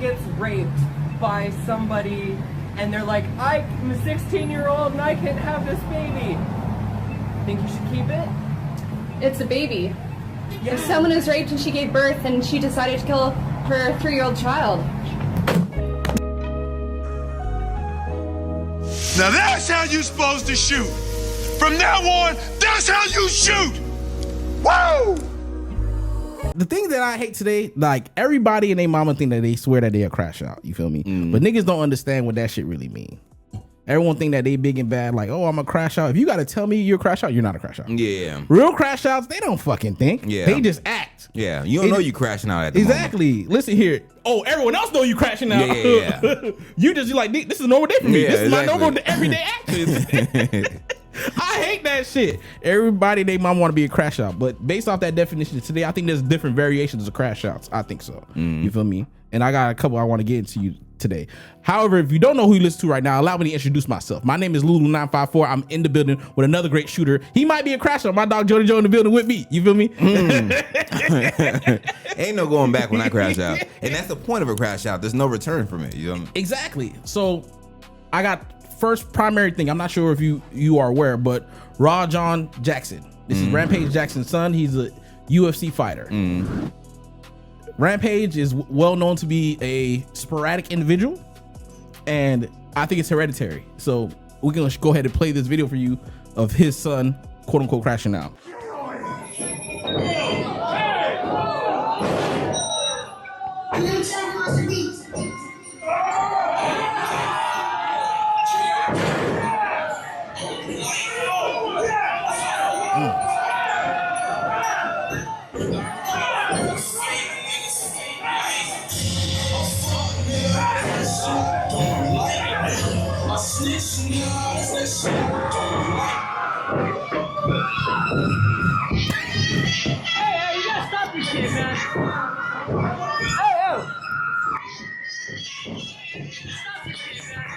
gets raped by somebody and they're like, I'm a 16-year-old and I can't have this baby, think you should keep it? It's a baby. Yeah. If someone is raped and she gave birth and she decided to kill her 3-year-old child. Now that's how you're supposed to shoot. From now on, that's how you shoot. Woo! The thing that I hate today, like everybody and their mama think that they swear that they a crash out. You feel me? But niggas don't understand what that shit really mean. Everyone think that they big and bad, like, oh, I'm a crash out. If you got to tell me you're a crash out, you're not a crash out. Yeah. Real crash outs, they don't fucking think. Yeah. They just act. Yeah. You don't know you crashing out at the Exactly. moment. Listen here. Oh, everyone else know you crashing out. Yeah. You just like, this is a normal day for me. Yeah, this is exactly. my normal everyday action. I hate that shit. Everybody, they mom want to be a crash out, but based off that definition today, I think there's different variations of crash outs. I think so. You feel me? And I got a couple I want to get into you today. However, if you don't know who you listen to right now, allow me to introduce myself. My name is Lulu954. I'm in the building with another great shooter. He might be a crash out. My dog Jody Joe in the building with me. You feel me? Ain't no going back when I crash out. And that's the point of a crash out. There's no return from it. You know? Exactly. So I got first primary thing. I'm not sure if you are aware, but Raw John Jackson. This is Rampage Jackson's son. He's a UFC fighter. Rampage is well known to be a sporadic individual, and I think it's hereditary. So we're gonna go ahead and play this video for you of his son, quote unquote, crashing out. Hey, you gotta stop this shit, man. Oh. Stop this shit, man.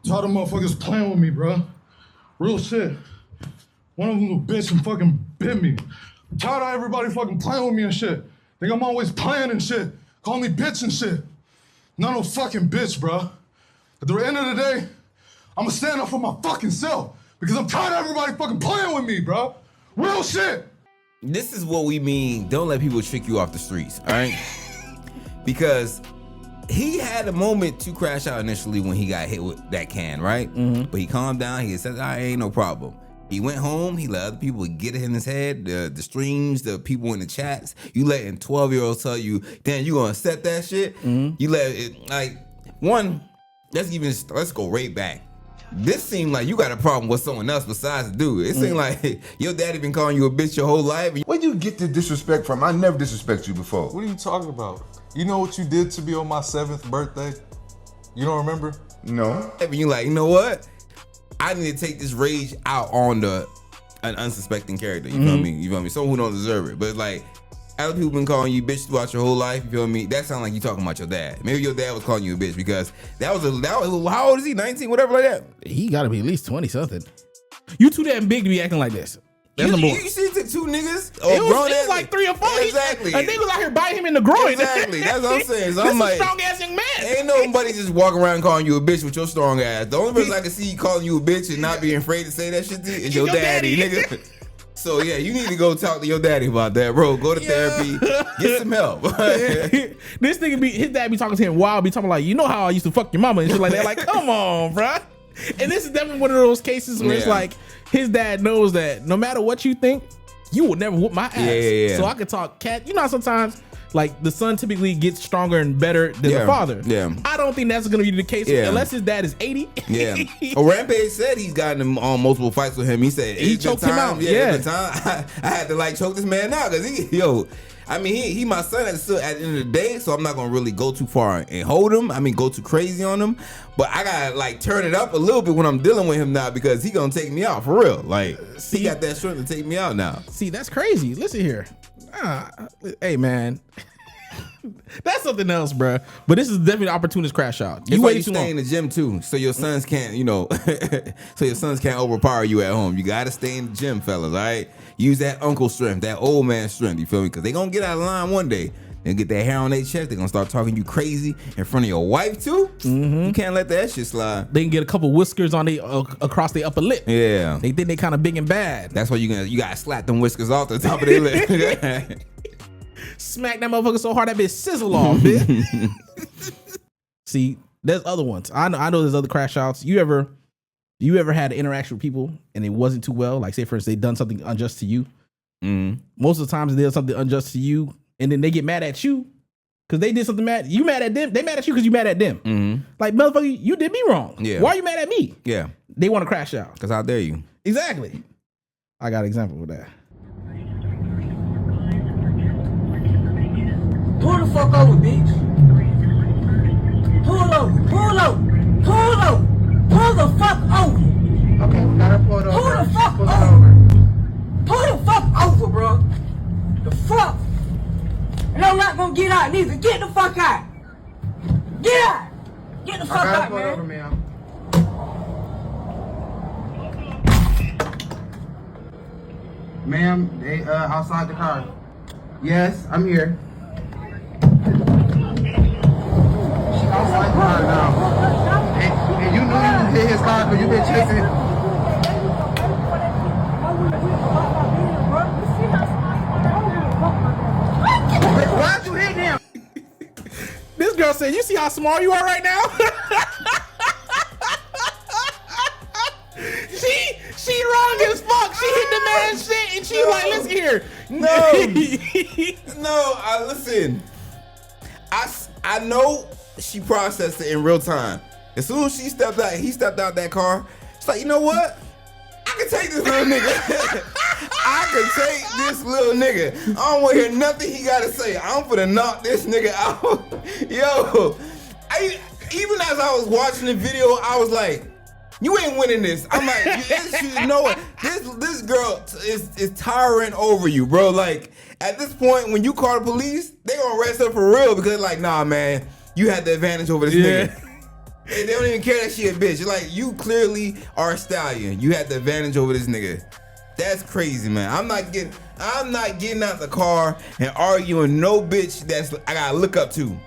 Tired of motherfuckers playing with me, bro. Real shit. One of them little bitch and fucking bit me. I'm tired of everybody fucking playing with me and shit. Think I'm always playing and shit. Call me bitch and shit. Not no fucking bitch, bro. At the end of the day, I'ma stand up for my fucking self because I'm tired of everybody fucking playing with me, bro. Real shit. This is what we mean. Don't let people trick you off the streets, all right? Because he had a moment to crash out initially when he got hit with that can, right? But he calmed down. He said, "I ain't no problem." He went home. He let other people get it in his head. The streams, the people in the chats. You letting 12-year-olds tell you, "Damn, you gonna accept that shit?" You let it like one. Let's go right back. This seemed like you got a problem with someone else besides the dude. It seemed like your daddy been calling you a bitch your whole life. Where'd you get the disrespect from? I never disrespect you before. What are you talking about? You know what you did to me on my 7th birthday? You don't remember? No. And you like, you know what? I need to take this rage out on an unsuspecting character. You feel me? You feel me? Someone who don't deserve it. But like, other people been calling you bitch throughout your whole life. You feel me? That sounds like you talking about your dad. Maybe your dad was calling you a bitch because that was how old is he? 19, whatever like that. He gotta be at least 20 something. You too damn big to be acting like this. That's number one. You see the two niggas? It was like 3 or 4. Exactly. A nigga was out here biting him in the groin. Exactly. That's what I'm saying. So This I'm is like, a strong ass young man. ain't nobody just walking around calling you a bitch with your strong ass. The only person I can see you calling you a bitch and not being afraid to say that shit to you is your daddy, nigga. So yeah, you need to go talk to your daddy about that, bro. Go to therapy, get some help. This nigga his dad be talking to him wild, be talking like, you know how I used to fuck your mama and shit like that. Like, come on, bro. And this is definitely one of those cases where it's like his dad knows that no matter what you think, you will never whoop my ass. Yeah. So I could talk cat. You know how sometimes like the son typically gets stronger and better than the father. Yeah. I don't think that's gonna be the case unless his dad is 80. Yeah. Rampage said he's gotten on multiple fights with him. He said he choked him out. Yeah. Time, I had to like choke this man out because he my son at the end of the day, so I'm not gonna really go too far and hold him. I mean, go too crazy on him, but I gotta like turn it up a little bit when I'm dealing with him now because he gonna take me out for real. Like he got that strength to take me out now. See, that's crazy. Listen here, hey man, That's something else, bruh. But this is definitely an opportunist crash out. It's why you too stay long. in the gym too, so your sons can't, so your sons can't overpower you at home. You gotta stay in the gym, fellas. All right, use that uncle strength, that old man strength. You feel me? Because they gonna get out of line one day and get that hair on their chest. They gonna start talking you crazy in front of your wife too. You can't let that shit slide. They can get a couple whiskers on across their upper lip. Yeah, they think they kind of big and bad. That's why you gotta slap them whiskers off the top of their lip. Smack that motherfucker so hard that bitch sizzle off, bitch. See, there's other ones. I know there's other crash outs. You ever had an interaction with people and it wasn't too well? Like, say for instance, they done something unjust to you. Most of the times they did something unjust to you, and then they get mad at you because they did something mad. You mad at them? They mad at you because you mad at them. Like, motherfucker, you did me wrong. Yeah. Why are you mad at me? Yeah. They want to crash out. Because how dare you? Exactly. I got an example of that. Pull the fuck over, bitch. Pull over, pull over, pull over, pull the fuck over. Okay, we gotta pull it over. Pull the fuck Pull it over. Pull the fuck over, bro. The fuck? And I'm not gonna get out neither. Get the fuck out. Get out. Get the fuck I gotta out, pull it man. over, ma'am. Ma'am, they outside the car. Yes, I'm here. She's outside the car now. And you knew you hit his car because you've been chasing him. Why'd you hit him? This girl said, "You see how small you are right now?" She wrong as fuck. She hit the man's shit, and she like, "Listen here." Listen. I know she processed it in real time. As soon as he stepped out that car. It's like, you know what? I can take this little nigga. I can take this little nigga. I don't want to hear nothing he got to say. I'm finna knock this nigga out. Yo, even as I was watching the video, I was like, you ain't winning this. I'm like, you know what? This girl is towering over you, bro. Like, at this point, when you call the police, they gonna arrest her for real because, like, nah, man, you had the advantage over this nigga. And they don't even care that she a bitch. You're like, you clearly are a stallion. You had the advantage over this nigga. That's crazy, man. I'm not getting out the car and arguing no bitch I gotta look up to.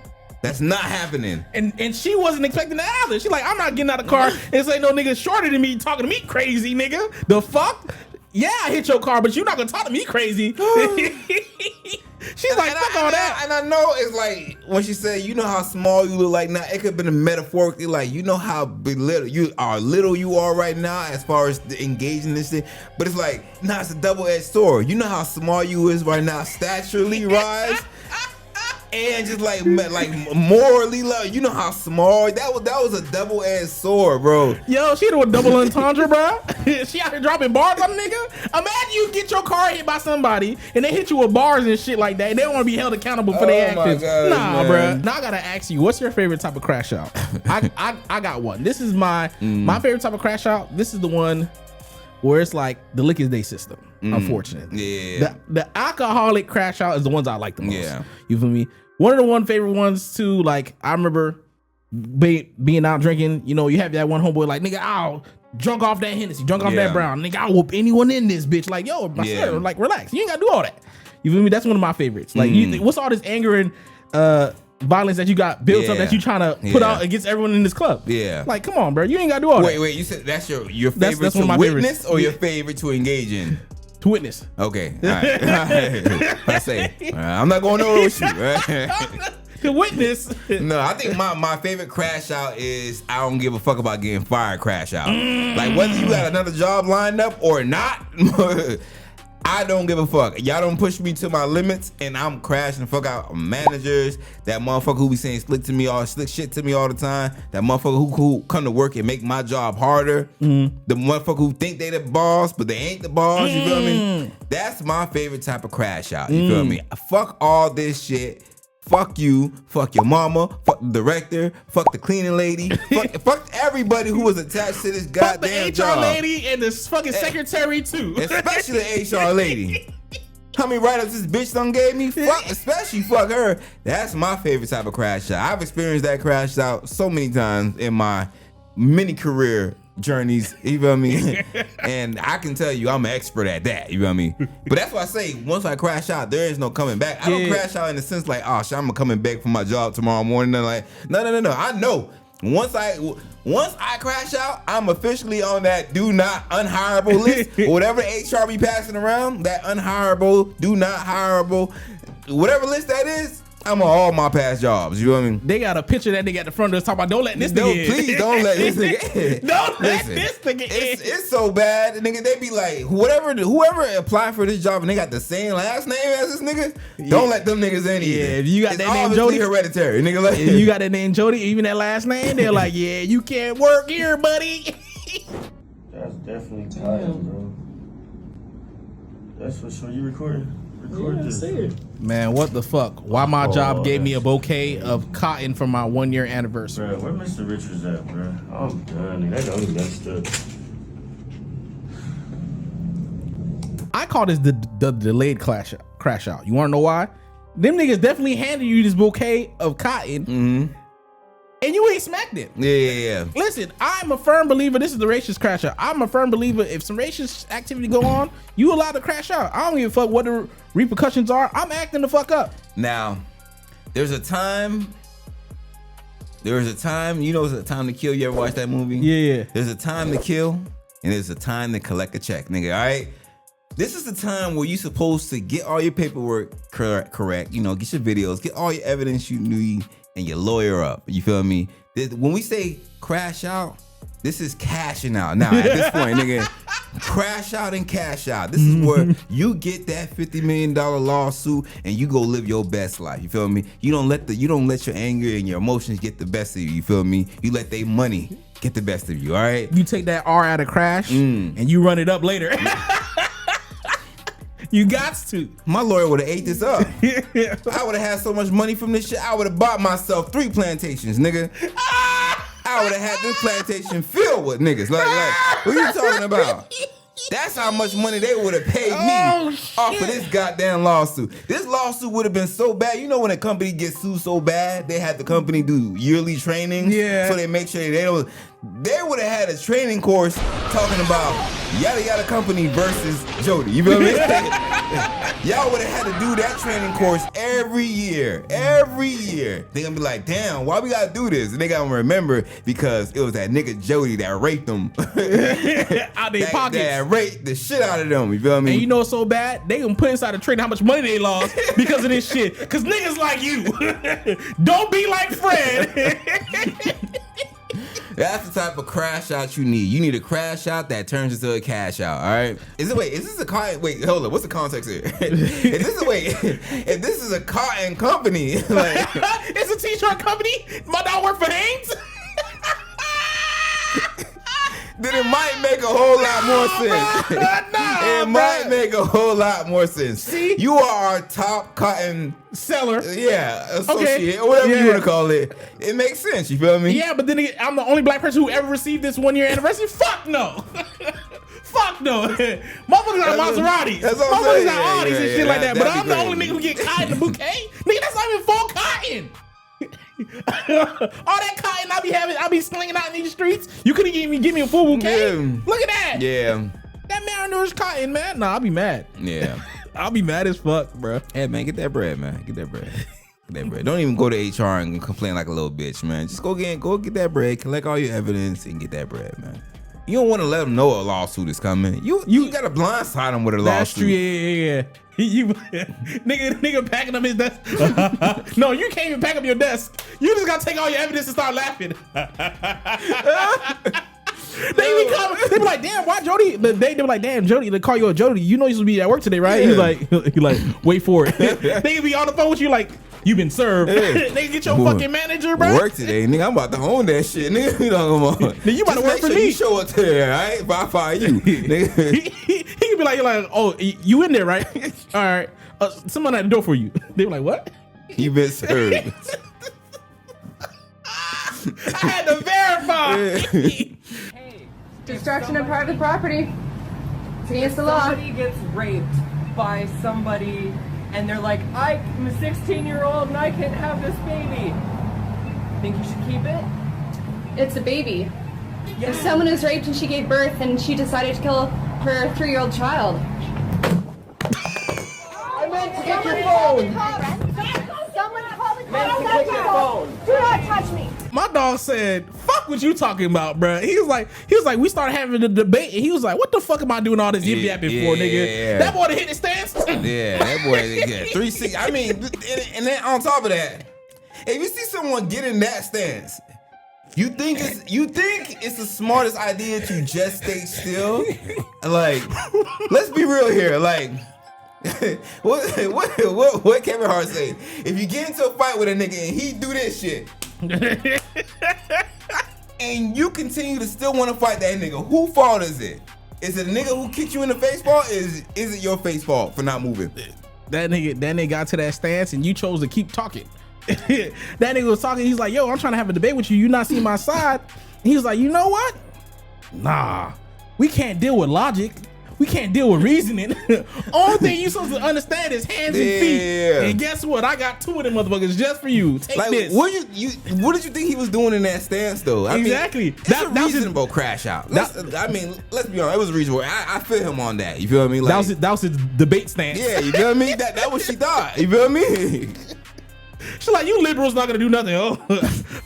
That's not happening. And she wasn't expecting that either. She like, I'm not getting out of the car and say no nigga shorter than me talking to me crazy, nigga. The fuck? Yeah, I hit your car, but you're not gonna talk to me crazy. She's like, fuck all that. And I know it's like when she said, you know how small you look like now. It could have been metaphorically like, you know how little you are right now as far as engaging this thing. But it's like, nah, it's a double-edged sword. You know how small you is right now, staturally rise. And just like morally, like, you know how small that was a double-edged sword, bro. Yo, she do a double entendre, bro. She out here dropping bars on a nigga. Imagine you get your car hit by somebody and they hit you with bars and shit like that, and they want to be held accountable for their actions. God, nah, man. bro. Now I gotta ask you, what's your favorite type of crash out? I got one. This is my favorite type of crash out. This is the one where it's like the lick is day system. Unfortunately, yeah. The alcoholic crash out is the ones I like the most. Yeah. You feel me? One of the favorite ones too. Like, I remember being out drinking. You know, you have that one homeboy like, nigga, I'll drunk off that Hennessy, drunk off that Brown. Nigga, I'll whoop anyone in this bitch. Like, yo, my son, like, relax. You ain't gotta do all that. You feel me? That's one of my favorites. Like, what's all this anger and violence that you got built up that you trying to put out against everyone in this club? Yeah. Like, come on, bro. You ain't gotta do all that. Wait, you said that's your favorite that's to one of my witness favorites. or your favorite to engage in? To witness. Okay. All right. I say, I'm not going nowhere with you. Right? To witness. No, I think my favorite crash out is I don't give a fuck about getting fired crash out. Like, whether you got another job lined up or not, I don't give a fuck. Y'all don't push me to my limits, and I'm crashing the fuck out managers. That motherfucker who be saying slick shit to me all the time. That motherfucker who come to work and make my job harder. The motherfucker who think they the boss, but they ain't the boss. You feel me? That's my favorite type of crash out. You feel me? Fuck all this shit. Fuck you, fuck your mama, fuck the director, fuck the cleaning lady, fuck everybody who was attached to this goddamn job. Fuck the HR lady and this fucking secretary too. Especially the HR lady. How many write-ups this bitch done gave me? Fuck, especially fuck her. That's my favorite type of crash out. I've experienced that crash out so many times in my many career journeys, you feel me? And I can tell you I'm an expert at that, you feel me? But that's why I say once I crash out, there is no coming back. I don't crash out in the sense like, oh shit, I'm coming back from my job tomorrow morning. And like, no. I know. Once I crash out, I'm officially on that do not unhireable list. Whatever HR be passing around, that unhireable, do not hireable, whatever list that is, I'm on all my past jobs. You know what I mean? They got a picture that nigga at the front of us talking about don't let this nigga in. Please don't let this nigga in. Don't let this nigga in. It's so bad. Nigga, they be like, whoever applied for this job and they got the same last name as this nigga, don't let them niggas in either. Yeah, if you got it's that name Jody, hereditary. Nigga, like, if you got that name Jody, even that last name, they're like, yeah, you can't work here, buddy. That's definitely tight, bro. That's for sure. You recording? Record this. Man, what the fuck? Why my job gave me a bouquet of cotton for my 1 year anniversary? Bro, where Mr. Richards at, bro? I'm done. That don't even stuff. I call this the delayed crash out. You wanna know why? Them niggas definitely handed you this bouquet of cotton, and you ain't smacked it. Yeah. Listen, I'm a firm believer. This is the racist crash out. I'm a firm believer. If some racist activity go on, you allowed to crash out. I don't give a fuck what the repercussions are. I'm acting the fuck up. Now, there's a time. You know, there's a time to kill. You ever watch that movie? Yeah. There's a time to kill, and there's a time to collect a check, nigga. All right. This is the time where you're supposed to get all your paperwork correct. You know, get your videos, get all your evidence you need, and your lawyer up. You feel me? When we say crash out, this is cashing out. Now at this point, nigga, crash out and cash out. This is where you get that $50 million lawsuit and you go live your best life. You feel me? You don't let your anger and your emotions get the best of you. You feel me? You let their money get the best of you. All right. You take that R out of crash and you run it up later. You got to. My lawyer would have ate this up. I would have had so much money from this shit. I would have bought myself 3 plantations, nigga. I would have had this plantation filled with niggas. Like, what are you talking about? That's how much money they would have paid me off of this goddamn lawsuit. This lawsuit would have been so bad. You know when a company gets sued so bad, they had the company do yearly training. Yeah. So they make sure they don't. They would have had a training course talking about yada yada company versus Jody. You feel me? Y'all would have had to do that training course every year. Every year. They gonna be like, damn, why we gotta do this? And they gotta remember because it was that nigga Jody that raped them. Out their pockets. That raped the shit out of them. You feel me? And you know what's so bad? They gonna put inside the training how much money they lost because of this shit. Cause niggas like you don't be like Fred. That's the type of crash out you need. You need a crash out that turns into a cash out. All right. Is this a car? Wait, hold on. What's the context here? If this is a cotton company, like it's a t-shirt company. My dog work for Hanes. Then it might make a whole lot more sense. It might make a whole lot more sense. See? You are our top cotton seller. Associate, or whatever you want to call it. It makes sense. You feel me? Yeah, but then again, I'm the only black person who ever received this 1 year anniversary. Fuck no. Fuck no. Motherfuckers got Maseratis. Motherfuckers got Audis and shit like that. But I'm the only nigga who get cotton in the bouquet. Nigga, that's not even full cotton. All that cotton I be slinging out in these streets. You couldn't even give me a full bouquet. Look at that. Yeah. That Mariner's cotton, man. Nah, I'll be mad. Yeah. I'll be mad as fuck, bro. Hey man, get that bread, man. Get that bread. Get that bread. Don't even go to HR and complain like a little bitch, man. Just go get that bread, collect all your evidence, and get that bread, man. You don't want to let them know a lawsuit is coming. You got to blindside them with a lawsuit. That's true. Yeah. Nigga packing up his desk. No, you can't even pack up your desk. You just gotta take all your evidence and start laughing. They be like, damn, why Jody? They be like, damn, Jody. They call you a Jody. You know you supposed to be at work today, right? Yeah. He like, wait for it. They be on the phone with you like, you been served. Yeah. They get your fucking manager, bro. Work today, nigga. I'm about to own that shit, nigga. You know what I'm on. Then you about to work for me. You show up there, all right? If I fire you, nigga. He could be like, you're like, oh, you in there, right? All right. Someone at the door for you. They were like, what? You been served. I had to verify. Destruction of private property. It's against the law. Somebody gets raped by somebody and they're like, I'm a 16-year-old and I can't have this baby. Think you should keep it? It's a baby. Yeah. If someone is raped and she gave birth and she decided to kill her 3-year-old child. I meant to get your phone. Someone call the Man, cops. take your phone. Do not touch me. My dog said, "Fuck what you talking about, bruh." He was like, we started having a debate, and he was like, "What the fuck am I doing all this yip yapping for, nigga?" Yeah. That boy that hit the stance. Yeah, that boy, yeah, 360. I mean, and then on top of that, if you see someone get in that stance, you think it's the smartest idea to just stay still? Like, let's be real here. Like, what Kevin Hart say? If you get into a fight with a nigga and he do this shit, and you continue to still want to fight that nigga, whose fault is it? Is it a nigga who kicked you in the face fault? Is it your face fault for not moving? That nigga got to that stance and you chose to keep talking. That nigga was talking. He's like, "Yo, I'm trying to have a debate with you. You not see my side." And he's like, "You know what? Nah, we can't deal with logic. We can't deal with reasoning. Only thing you supposed to understand is hands and feet. And guess what? I got 2 of them motherfuckers just for you. Take like, this." What did you think he was doing in that stance though? Exactly. That's a reasonable crash out. Let's be honest. It was reasonable. I feel him on that. You feel me? Like, that was his debate stance. Yeah, you feel me? That was she thought. You feel me? She's like, "You liberals not gonna do nothing. Oh,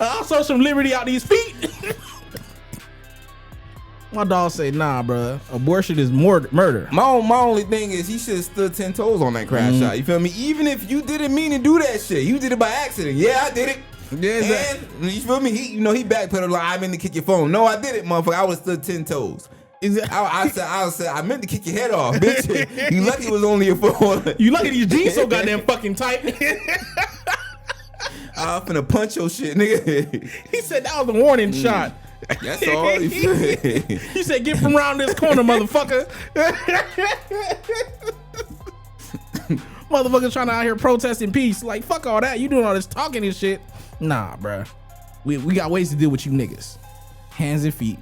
I'll show some liberty out these feet." My dog say, "Nah, bro. Abortion is murder." My only thing is he should have stood 10 toes on that crash shot. You feel me? Even if you didn't mean to do that shit, you did it by accident. Yeah, I did it. Yeah, and you feel me? He backpedaled like, "I meant to kick your phone." No, I did it, motherfucker. I would have stood 10 toes. I said, I meant to kick your head off, bitch. You lucky it was only your phone. You lucky these jeans so goddamn fucking tight. I'm finna punch your shit, nigga. He said that was a warning shot. That's all. He said, "Get from around this corner, motherfucker." Motherfuckers trying to out here protesting peace. Like, fuck all that. You doing all this talking and shit. Nah, bruh. We got ways to deal with you niggas. Hands and feet.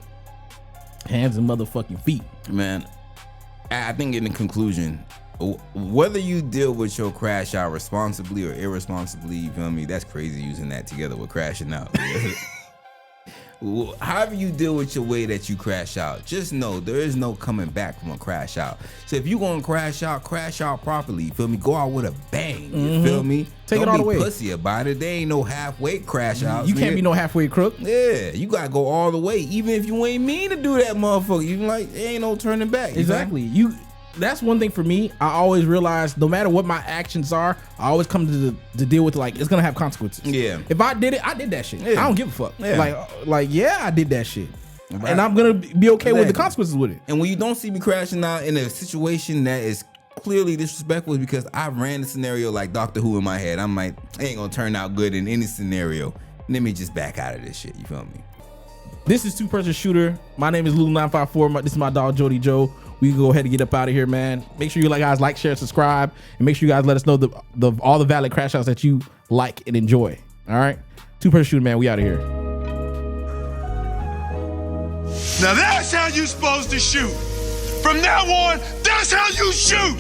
Hands and motherfucking feet. Man, I think in the conclusion, whether you deal with your crash out responsibly or irresponsibly, you feel me? That's crazy using that together with crashing out. However you deal with your way that you crash out, just know there is no coming back from a crash out. So if you gonna crash out properly. You feel me? Go out with a bang. You feel me? Take it all the way. Don't be pussy about it. There ain't no halfway crash out. You can't be no halfway crook. Yeah, you gotta go all the way. Even if you ain't mean to do that, motherfucker. You like, there ain't no turning back. Exactly. That's one thing for me. I always realize no matter what my actions are, I always come to deal with, like, it's gonna have consequences. Yeah. If I did it, I did that shit. Yeah. I don't give a fuck. Yeah. Like yeah, I did that shit. Right. And I'm gonna be okay with the consequences with it. And when you don't see me crashing out in a situation that is clearly disrespectful, is because I ran the scenario like Doctor Who in my head. I'm like, it ain't gonna turn out good in any scenario. Let me just back out of this shit. You feel me? This is 2-Person Shooter. My name is Lulu954. This is my dog Jody Joe. We can go ahead and get up out of here, man. Make sure you guys like, share, subscribe, and make sure you guys let us know all the valid crash outs that you like and enjoy. All right, 2-Person Shooter, man. We out of here. Now that's how you supposed to shoot. From now on, that's how you shoot.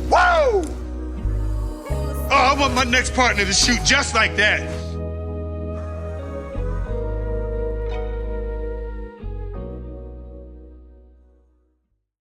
Whoa! Oh, I want my next partner to shoot just like that.